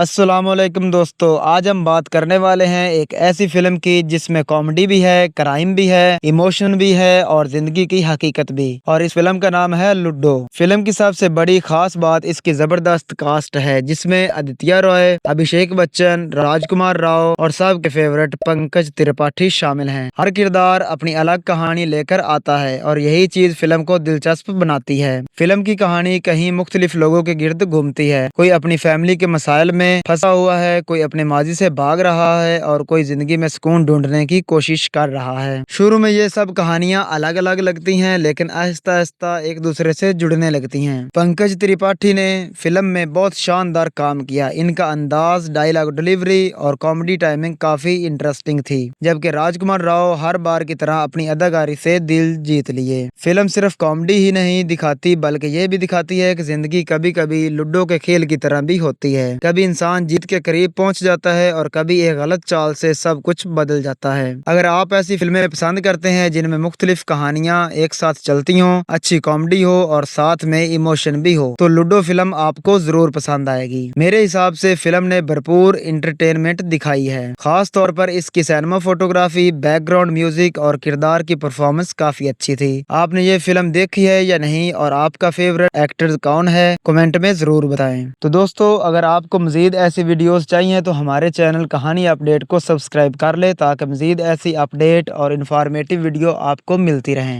अस्सलाम वालेकुम दोस्तों, आज हम बात करने वाले हैं एक ऐसी फिल्म की जिसमें कॉमेडी भी है, क्राइम भी है, इमोशन भी है और जिंदगी की हकीकत भी। और इस फिल्म का नाम है लूडो। फिल्म की सबसे बड़ी खास बात इसकी जबरदस्त कास्ट है, जिसमें आदित्य रॉय, अभिषेक बच्चन, राजकुमार राव और सबके फेवरेट पंकज त्रिपाठी शामिल हैं। हर किरदार अपनी अलग कहानी लेकर आता है और यही चीज फिल्म को दिलचस्प बनाती है। फिल्म की कहानी कहीं मुख्तलिफ लोगों के गिर्द घूमती है। कोई अपनी फैमिली के मसाइल में फंसा हुआ है, कोई अपने माजी से भाग रहा है और कोई जिंदगी में सुकून ढूंढने की कोशिश कर रहा है। शुरू में ये सब कहानियां अलग अलग लगती हैं, लेकिन आहिस्ता आहिस्ता एक दूसरे से जुड़ने लगती हैं। पंकज त्रिपाठी ने फिल्म में बहुत शानदार काम किया। इनका अंदाज, डायलॉग डिलीवरी और कॉमेडी टाइमिंग काफी इंटरेस्टिंग थी, जबकि राजकुमार राव हर बार की तरह अपनी अदाकारी से दिल जीत लिए। फिल्म सिर्फ कॉमेडी ही नहीं दिखाती, बल्कि ये भी दिखाती है कि जिंदगी कभी कभी लूडो के खेल की तरह भी होती है। कभी इंसान जीत के करीब पहुंच जाता है और कभी एक गलत चाल से सब कुछ बदल जाता है। अगर आप ऐसी फिल्में पसंद करते हैं जिनमें मुख्तलिफ कहानियां एक साथ चलती हों, अच्छी कॉमेडी हो और साथ में इमोशन भी हो, तो लूडो फिल्म आपको जरूर पसंद आएगी। मेरे हिसाब से फिल्म ने भरपूर इंटरटेनमेंट दिखाई है। खास तौर पर इसकी सिनेमा फोटोग्राफी, बैकग्राउंड म्यूजिक और किरदार की परफॉर्मेंस काफी अच्छी थी। आपने ये फिल्म देखी है या नहीं, और आपका फेवरेट एक्टर कौन है, कमेंट में जरूर बताएं। तो दोस्तों, अगर आपको मजीद ऐसी वीडियोस चाहिए तो हमारे चैनल कहानी अपडेट को सब्सक्राइब कर ले, ताकि मजीद ऐसी अपडेट और इन्फॉर्मेटिव वीडियो आपको मिलती रहें।